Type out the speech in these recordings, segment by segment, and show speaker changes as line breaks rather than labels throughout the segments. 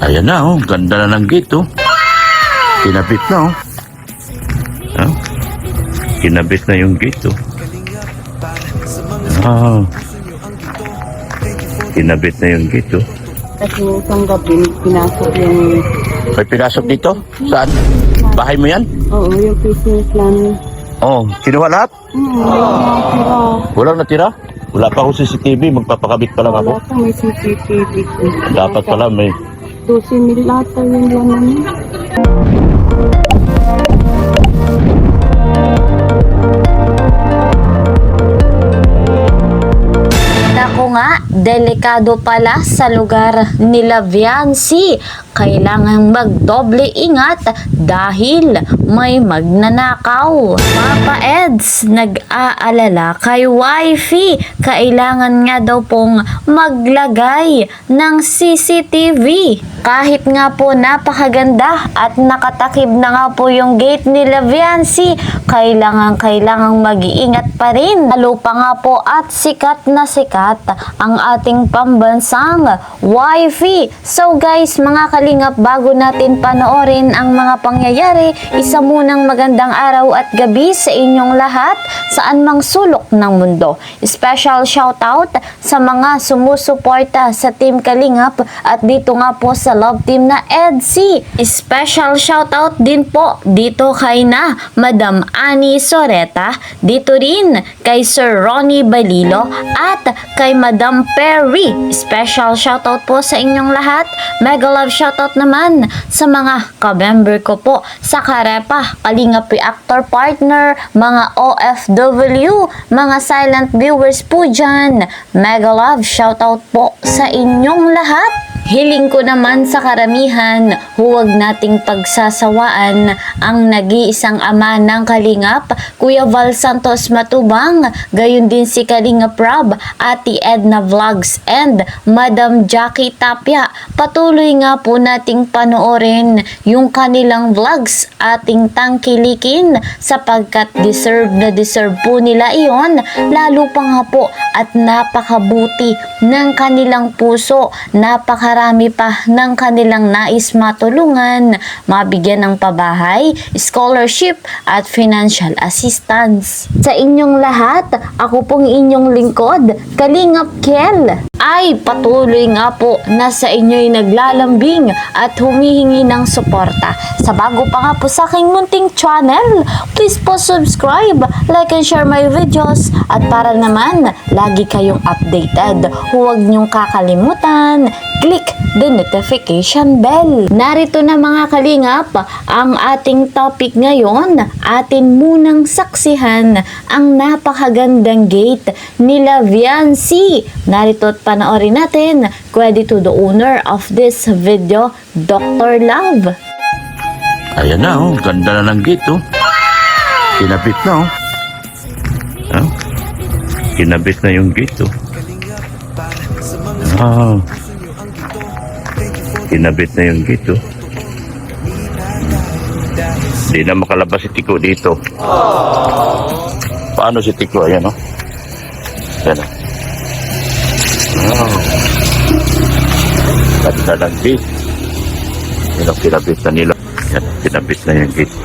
Ayan na, oh. Ganda na ng gate, oh. Kinabit na, oh. Ah, kinabit na yung gate, oh. Ah, kinabit na yung gate, oh.
Kasi isang gabi, pinasok yung...
May pinasok dito? Saan? Bahay mo yan?
Oo, yung business namin.
Oh, kinuha lahat?
Nakatira.
Walang natira? Wala pa ako CCTV, magpapakabit pa lang ako.
Wala pa may CCTV.
Dapat pala may...
12 lahat pa yung laman.
Naku nga, delikado pala sa lugar nila Viancy. Kailangan magdoble ingat dahil may magnanakaw. Papa Eds, nag-aalala kay wifey. Kailangan nga daw pong maglagay ng CCTV. Kahit nga po napakaganda at nakatakib na nga po yung gate nila Viancy, kailangang mag-iingat pa rin. Lalo pa nga po at sikat na sikat ang ating pambansang wifey. So guys, mga kalingap, bago natin panoorin ang mga pangyayari, isa munang magandang araw at gabi sa inyong lahat saan mang sulok ng mundo. Special shoutout sa mga sumusuporta sa Team Kalingap at dito nga po sa love team na EDC. Special shoutout din po dito kay na Madam Annie Soreta, dito rin kay Sir Ronnie Balilo at kay Madam Perry. Special shoutout po sa inyong lahat. Mega love shoutout naman sa mga ka-member ko po sa Karepa, Kalingap Reactor Partner, mga OFW, mga silent viewers po dyan. Mega love shoutout po sa inyong lahat. Hiling ko naman sa karamihan, huwag nating pagsasawaan ang nag-iisang ama ng Kalingap, Kuya Val Santos Matubang, gayon din si Kalingap Rob, Ate Edna Vlogs, and Madam Jackie Tapia. Patuloy nga po nating panoorin yung kanilang vlogs, ating tangkilikin sapagkat deserve po nila iyon, lalo pa nga po at napakabuti ng kanilang puso, napakarami pa ng kanilang nais matulungan, mabigyan ng pabahay, scholarship at financial assistance. Sa inyong lahat, ako pong inyong lingkod, Kalingap Kel, ay patuloy nga po na sa inyo'y naglalambing at humihingi ng suporta. Sa bago pa nga po sa aking munting channel, please po subscribe, like and share my videos at para naman lagi kayong updated. Huwag niyong kakalimutan, click the notification bell. Narito na mga kalingap, ang ating topic ngayon. Atin munang saksihan ang napakagandang gate nila Viancy. Narito at panoorin natin. Credit to the owner of this video, Dr. Love.
Ayan na, oh. Ganda na ng gate, oh. Kinabit na, oh. Ah, kinabit na yung gate, oh. Ah, kinabit na yung gate, oh. Hindi na makalabas si Tiko dito. Paano si Tiko? Ayan, oh. Ayan, oh. Oh. Ganda ng gate. Yan ang kinabit na nila. Yan, kinabit na yung gate.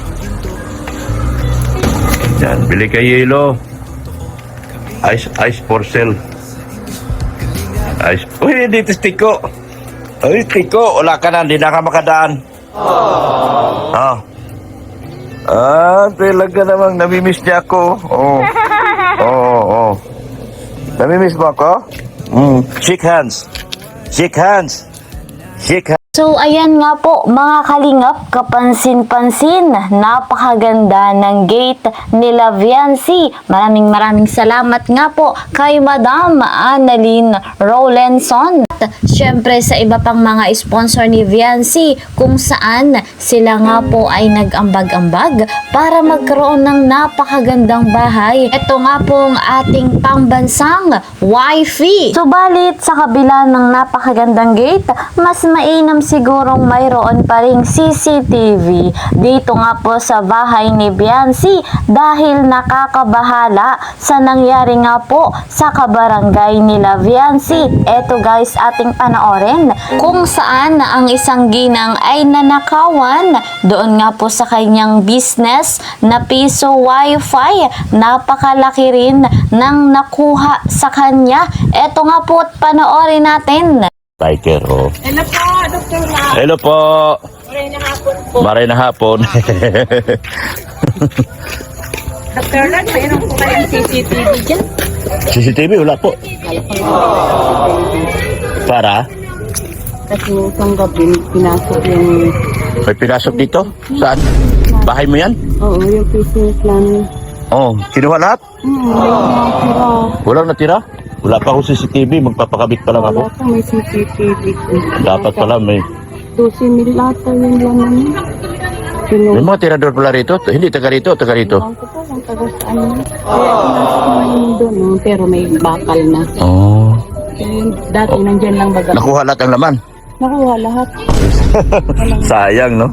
Yan, bili kay Yelo. Ice for sale. Ice. Uy, dito si Tiko. Uy, Tiko, wala ka na. Hindi na ka makadaan. Ah. Talaga namang namimiss niya ako. Oh. Oh. Namimiss mo ako? Shake hands. Shake hands. Shake hands.
So ayan nga po mga kalingap, kapansin-pansin, napakaganda ng gate nila Viancy. Maraming salamat nga po kay Madam Annalyn Rowlandson. At syempre sa iba pang mga sponsor ni Viancy kung saan sila nga po ay nag-ambag-ambag para magkaroon ng napakagandang bahay. Ito nga po ang ating pambansang wifey. Subalit sa kabila ng napakagandang gate, mas mainam sigurong mayroon pa ring CCTV dito nga po sa bahay ni Viancy dahil nakakabahala sa nangyari nga po sa kabarangay nila Viancy. Eto guys ating panoorin kung saan ang isang ginang ay nanakawan doon nga po sa kanyang business na piso wifi. Napakalaki rin ng nakuha sa kanya. Eto nga po at panoorin natin.
Biker, oh.
Hello po, Dr. La.
Hello po.
Maray na hapon po.
Maray na hapon.
Dr. La, mayroon po kayong CCTV dyan.
CCTV, wala po. Para?
Kasi yung isang gabi, pinasok yung...
May pinasok dito? Saan? Bahay mo yan?
Oo, yung business namin.
Oh, kinuha lahat?
Walang natira.
Walang natira? Wala pa ako CCTV, magpapakabit pa lang ako.
Wala pa may CCTV.
Dapat pala may...
12 mil ata yung laman niya.
May mga tirador pala rito? Hindi, taga rito, taga rito.
Ewan ko po kung taga saan yun. Kaya pinasok namin doon, no? Pero may bakal na.
Oh.
Dati nandyan lang baga.
Nakuha lahat ang laman.
Nakuha lahat.
Sayang, no?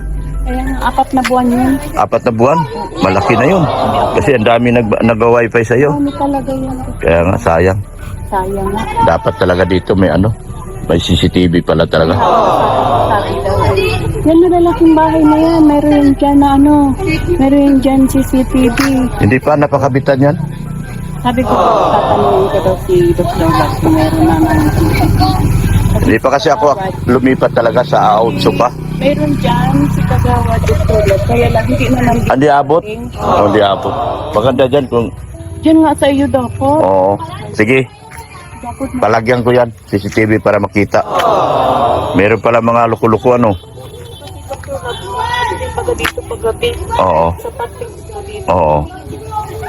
Kaya nga, 4 na buwan yun.
4 na buwan. Malaki na yun. Kasi ang dami nag-wifi sa'yo.
Ano talaga yun?
Kaya nga, sayang.
Sayang nga.
Dapat talaga dito may may CCTV pala talaga.
Sabi daw. Yan na lalaking bahay na yan. Meron yung dyan na meron yung dyan CCTV.
Hindi pa napakabitan yan?
Sabi ko, tatanungin ko daw si Dr. Lux kung meron na CCTV.
Hindi pa kasi ako lumipat talaga sa Aotso pa.
Meron dyan si Kagawa Dr. Lux. Kaya lang, hindi naman.
Hindi abot? Oh, hindi abot. Maganda dyan kung...
Dyan nga sa iyo daw po.
Oo. Sige,
Dapat na.
palagyan ko yan. CCTV para makita. Meron pala mga luko-luko
Pag dito paggabi.
Oo.
Sa pating dito.
Oo.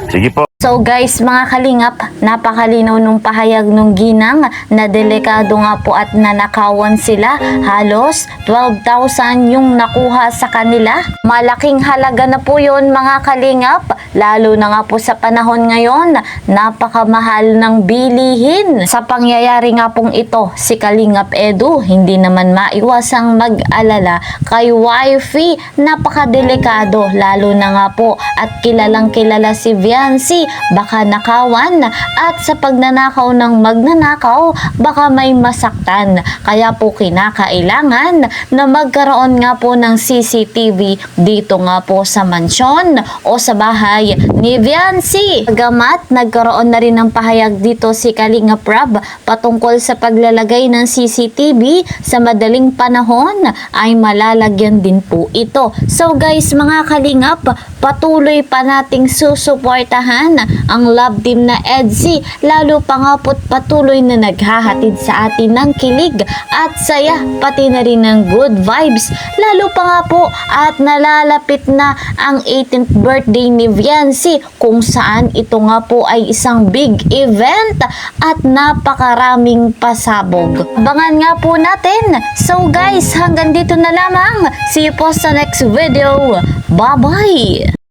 Sige po.
So guys, mga kalingap, napakalinaw nung pahayag nung ginang na delikado nga po at nanakawan sila. Halos 12,000 yung nakuha sa kanila. Malaking halaga na po yun mga kalingap, lalo na nga po sa panahon ngayon, napakamahal ng bilihin. Sa pangyayari nga pong ito, si Kalingap Edu, hindi naman maiwasang mag-alala kay wifey. Napakadelikado, lalo na nga po at kilalang kilala si Viancy, baka nakawan at sa pagnanakaw ng magnanakaw baka may masaktan, kaya po kinakailangan na magkaroon nga po ng CCTV dito nga po sa mansyon o sa bahay ni Viancy. Bagamat nagkaroon na rin ng pahayag dito si Kalingap Rab patungkol sa paglalagay ng CCTV sa madaling panahon ay malalagyan din po ito. So guys, mga kalingap, patuloy pa nating susuportahan ang love team na EDSI, lalo pa nga po't patuloy na naghahatid sa atin ng kilig at saya, pati na rin ng good vibes, lalo pa nga po at nalalapit na ang 18th birthday ni Viancy, kung saan ito nga po ay isang big event at napakaraming pasabog. Abangan nga po natin. So guys, hanggang dito na lamang. See you po sa next video. Bye bye!